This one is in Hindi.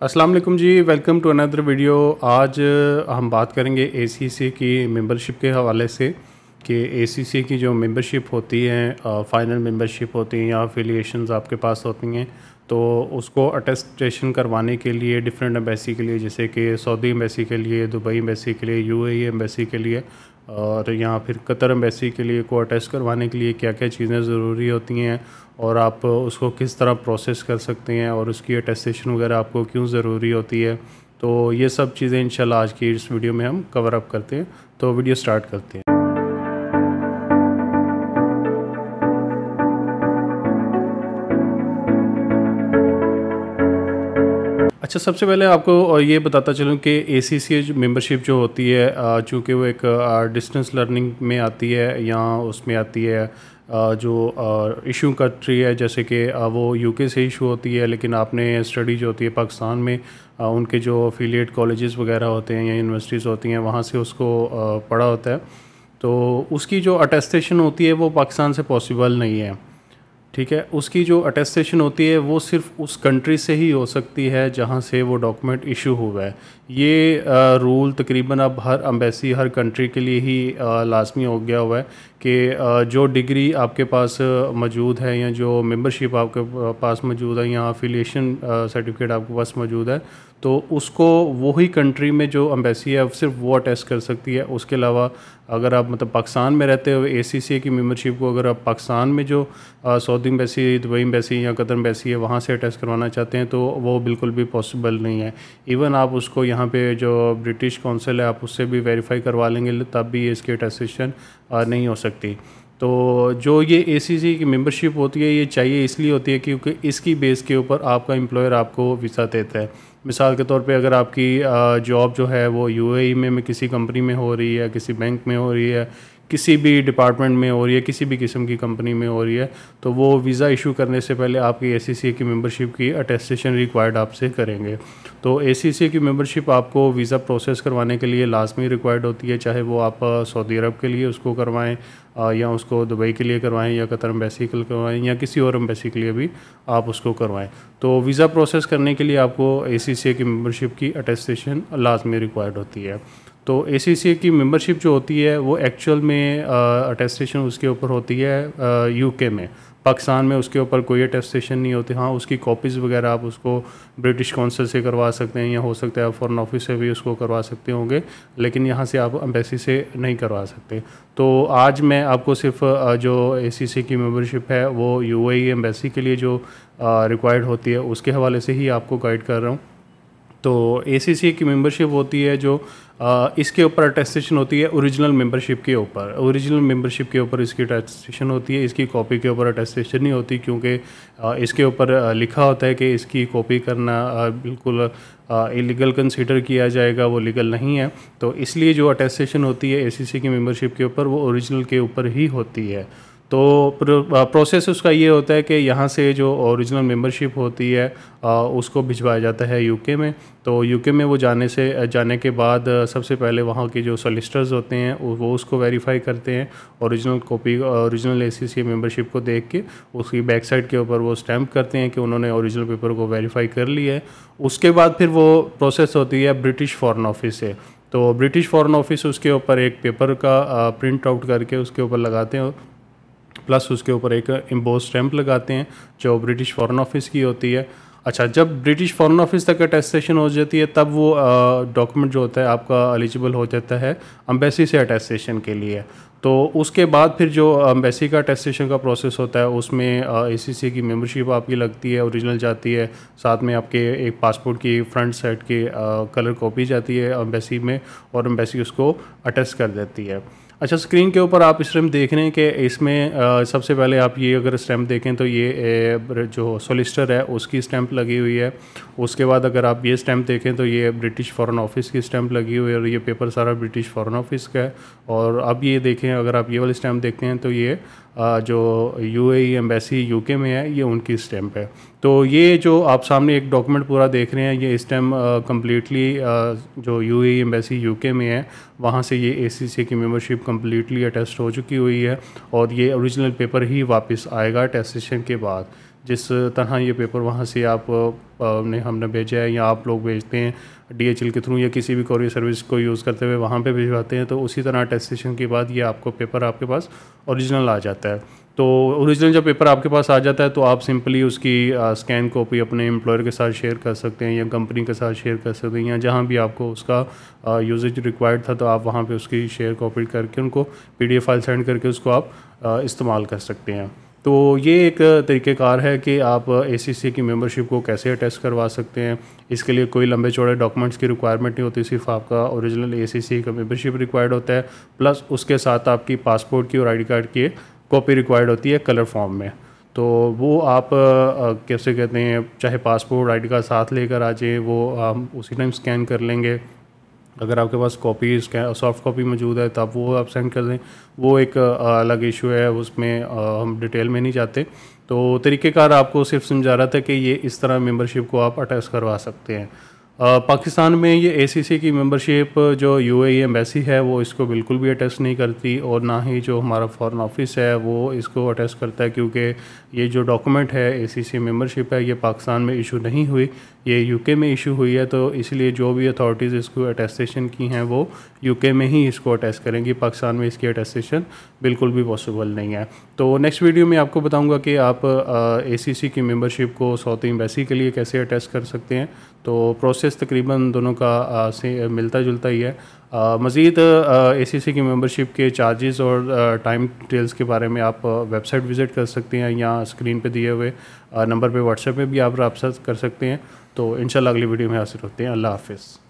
अस्सलाम वालेकुम जी, वेलकम टू अनदर वीडियो। आज हम बात करेंगे एसीसी की मेंबरशिप के हवाले से कि एसीसी की जो मेंबरशिप होती है, फ़ाइनल मेंबरशिप होती हैं या एफिलिएशंस आपके पास होती हैं, तो उसको अटेस्टेशन करवाने के लिए डिफरेंट एम्बेसी के लिए, जैसे कि सऊदी एम्बेसी के लिए, दुबई एम्बेसी के लिए, यूएई एम्बेसी के लिए और यहाँ फिर कतर एम्बेसी के लिए को अटेस्ट करवाने के लिए क्या क्या चीज़ें ज़रूरी होती हैं और आप उसको किस तरह प्रोसेस कर सकते हैं और उसकी अटेस्टेशन वगैरह आपको क्यों ज़रूरी होती है। तो ये सब चीज़ें इंशाल्लाह आज की इस वीडियो में हम कवर अप करते हैं। तो वीडियो स्टार्ट करते हैं। अच्छा, सबसे पहले आपको ये बताता चलूँ कि एसीसी जो मेंबरशिप जो होती है, चूँकि वो एक डिस्टेंस लर्निंग में आती है या उसमें आती है, जो इशू कंट्री है, जैसे कि वो यूके से इशू होती है, लेकिन आपने स्टडी जो होती है पाकिस्तान में, उनके जो एफिलिएट कॉलेजेस वगैरह होते हैं या यूनिवर्सिटीज़ होती हैं, वहाँ से उसको पढ़ा होता है। तो उसकी जो अटेस्टेशन होती है वो पाकिस्तान से पॉसिबल नहीं है। ठीक है, उसकी जो अटेस्टेशन होती है वो सिर्फ उस कंट्री से ही हो सकती है जहाँ से वो डॉक्यूमेंट इशू हुआ है। ये रूल तकरीबन अब हर एम्बेसी, हर कंट्री के लिए ही लाजमी हो गया हुआ है कि जो डिग्री आपके पास मौजूद है या जो मेंबरशिप आपके पास मौजूद है या अफिलिएशन सर्टिफिकेट आपके पास मौजूद है, तो उसको वही कंट्री में जो एम्बेसी है सिर्फ वो अटेस्ट कर सकती है। उसके अलावा अगर आप मतलब पाकिस्तान में रहते हो, एसीसी की मेंबरशिप को अगर आप पाकिस्तान में जो सऊदी एम्बेसी, दुबई एम्बेसी या कतर एम्बेसी है वहाँ से अटेस्ट करवाना चाहते हैं, तो वो बिल्कुल भी पॉसिबल नहीं है। इवन आप उसको यहाँ पे जो ब्रिटिश कौंसिल है आप उससे भी वेरीफाई करवा लेंगे, तब भी इसकी अटेस्टेशन नहीं हो सकती। तो जो ये एसीसी की मेंबरशिप होती है ये चाहिए इसलिए होती है क्योंकि इसकी बेस के ऊपर आपका एम्प्लॉयर आपको वीज़ा देता है। मिसाल के तौर पे अगर आपकी जॉब जो है वो यूएई में किसी कंपनी में हो रही है, किसी बैंक में हो रही है, किसी भी डिपार्टमेंट में हो रही है, किसी भी किस्म की कंपनी में हो रही है, तो वो वीज़ा इशू करने से पहले आपकी एसीसी की मेंबरशिप की अटेस्टेशन रिक्वायर्ड आपसे करेंगे। तो एसीसी की मेंबरशिप आपको वीज़ा प्रोसेस करवाने के लिए लाजमी रिक्वायर्ड होती है, चाहे वो आप सऊदी अरब के लिए उसको करवाएं या उसको दुबई के लिए करवाएं या कतर एम्बेसी के लिए करवाएं या किसी और एम्बेसी के लिए भी आप उसको करवाएं। तो वीज़ा प्रोसेस करने के लिए आपको एसीसी की मेंबरशिप की अटेस्टेशन लाजमी रिक्वायर्ड होती है। तो एसीसी की मेंबरशिप जो होती है वो एक्चुअल में अटेस्टेशन उसके ऊपर होती है यूके में। पाकिस्तान में उसके ऊपर कोई अटेस्टेशन नहीं होती। हाँ, उसकी कॉपीज़ वगैरह आप उसको ब्रिटिश कौंसिल से करवा सकते हैं या हो सकता है आप फॉरेन ऑफिस से भी उसको करवा सकते होंगे, लेकिन यहाँ से आप एम्बेसी से नहीं करवा सकते। तो आज मैं आपको सिर्फ जो एसीसी की मेंबरशिप है वो यूएई एम्बेसी के लिए जो रिक्वायर्ड होती है उसके हवाले से ही आपको गाइड कर रहा हूँ। तो एसीसी की मेंबरशिप होती है जो इसके ऊपर अटेस्टेशन होती है ओरिजिनल मेंबरशिप के ऊपर। ओरिजिनल मेंबरशिप के ऊपर इसकी अटेस्टेशन होती है, इसकी कॉपी के ऊपर अटेस्टेशन नहीं होती, क्योंकि इसके ऊपर लिखा होता है कि इसकी कॉपी करना बिल्कुल इलीगल कंसीडर किया जाएगा, वो लीगल नहीं है। तो इसलिए जो अटेस्टेशन होती है एसीसी की मेंबरशिप के ऊपर वो ओरिजिनल के ऊपर ही होती है। तो प्रोसेस उसका ये होता है कि यहाँ से जो ओरिजिनल मेंबरशिप होती है उसको भिजवाया जाता है यूके में। तो यूके में वो जाने के बाद सबसे पहले वहाँ के जो सॉलिसिटर्स होते हैं वो उसको वेरीफाई करते हैं, original copy original ACC membership को देख के उसकी बैक साइड के ऊपर वो स्टैम्प करते हैं कि उन्होंने ओरिजिनल पेपर को वेरीफाई कर लिया है। उसके बाद फिर वो प्रोसेस होती है ब्रिटिश फॉरेन ऑफिस से। तो ब्रिटिश फॉरेन ऑफिस उसके ऊपर एक पेपर का प्रिंट आउट करके उसके ऊपर लगाते हैं, प्लस उसके ऊपर एक एम्बोस स्टैंप लगाते हैं जो ब्रिटिश फॉरेन ऑफिस की होती है। अच्छा, जब ब्रिटिश फॉरेन ऑफिस तक अटेस्टेशन हो जाती है तब वो डॉक्यूमेंट जो होता है आपका एलिजिबल हो जाता है एम्बेसी से अटेस्टेशन के लिए। तो उसके बाद फिर जो एम्बेसी का अटेस्टेशन का प्रोसेस होता है उसमें एसीसी की मेंबरशिप आपकी लगती है, ओरिजिनल जाती है, साथ में आपके एक पासपोर्ट की फ्रंट साइड की कलर कॉपी जाती है एम्बेसी में और एम्बेसी उसको अटेस्ट कर देती है। अच्छा, स्क्रीन के ऊपर आप स्टैम्प देख रहे हैं कि इसमें सबसे पहले आप ये अगर स्टैम्प देखें तो ये जो सोलिसिटर है उसकी स्टैम्प लगी हुई है। उसके बाद अगर आप ये स्टैम्प देखें तो ये ब्रिटिश फॉरेन ऑफिस की स्टैम्प लगी हुई है और ये पेपर सारा ब्रिटिश फॉरेन ऑफिस का है। और अब ये देखें, अगर आप ये वाली स्टैम्प देखते हैं तो ये जो यूएई एम्बेसी यूके में है ये उनकी स्टैम्प है। तो ये जो आप सामने एक डॉक्यूमेंट पूरा देख रहे हैं ये स्टैम्प कम्प्लीटली जो यूएई एम्बेसी यूके में है वहाँ से ये एसीसी की मेंबरशिप कम्प्लीटली अटेस्ट हो चुकी हुई है और ये ओरिजिनल पेपर ही वापस आएगा अटेस्टेशन के बाद। जिस तरह ये पेपर वहाँ से आप ने हमने भेजा है या आप लोग भेजते हैं DHL के थ्रू या किसी भी कोरियर सर्विस को यूज़ करते हुए वहाँ पे भिजवाते हैं, तो उसी तरह अटेस्टेशन के बाद ये आपको पेपर आपके पास ओरिजिनल आ जाता है। तो ओरिजिनल जब पेपर आपके पास आ जाता है तो आप सिंपली उसकी स्कैन कॉपी अपने एम्प्लॉयर के साथ शेयर कर सकते हैं या कंपनी के साथ शेयर कर सकते हैं, या जहाँ भी आपको उसका यूजेज रिक्वायर्ड था तो आप वहाँ पे उसकी शेयर कॉपी करके उनको PDF फाइल सेंड करके उसको आप इस्तेमाल कर सकते हैं। तो ये एक तरीक़ेकार है कि आप ACCA की मेंबरशिप को कैसे अटेस्ट करवा सकते हैं। इसके लिए कोई लंबे चौड़े डॉक्यूमेंट्स की रिक्वायरमेंट नहीं होती, सिर्फ आपका ओरिजिनल ACCA का मेंबरशिप रिक्वायर्ड होता है, प्लस उसके साथ आपकी पासपोर्ट की और ID कार्ड की कॉपी रिक्वायर्ड होती है कलर फॉर्म में। तो वो आप कैसे कहते हैं, चाहे पासपोर्ट ID कार्ड साथ लेकर आ जाए, वो हम उसी टाइम स्कैन कर लेंगे। अगर आपके पास कॉपी सॉफ्ट कॉपी मौजूद है तो आप वो आप सेंड कर दें, वो एक अलग इशू है, उसमें हम डिटेल में नहीं जाते। तो तरीक़ेकार आपको सिर्फ समझा रहा था कि ये इस तरह मेंबरशिप को आप अटैच करवा सकते हैं। पाकिस्तान में ये ACCA की मेंबरशिप जो UAE एम्बेसी है वो इसको बिल्कुल भी अटैच नहीं करती, और ना ही जो हमारा फॉरेन ऑफिस है वो इसको अटैच करता है, क्योंकि ये जो डॉक्यूमेंट है ACCA मेंबरशिप है ये पाकिस्तान में इशू नहीं हुई, ये UK में इशू हुई है। तो इसलिए जो भी अथॉरिटीज़ इसको अटेस्टेशन की हैं वो UK में ही इसको अटेस्ट करेंगी, पाकिस्तान में इसकी अटेस्टेशन बिल्कुल भी पॉसिबल नहीं है। तो नेक्स्ट वीडियो में आपको बताऊंगा कि आप ACCA की मेंबरशिप को सऊदी एम्बेसी के लिए कैसे अटेस्ट कर सकते हैं। तो प्रोसेस तकरीबन दोनों का से मिलता जुलता ही है। मज़ीद ACCA की मेंबरशिप के चार्जेस और टाइम डिटेल्स के बारे में आप वेबसाइट विज़िट कर सकते हैं, या स्क्रीन पे दिए हुए नंबर पे WhatsApp पे भी आप रब्ता कर सकते हैं। तो इंशाल्लाह अगली वीडियो में हाजिर होते हैं। अल्लाह हाफ़िज़।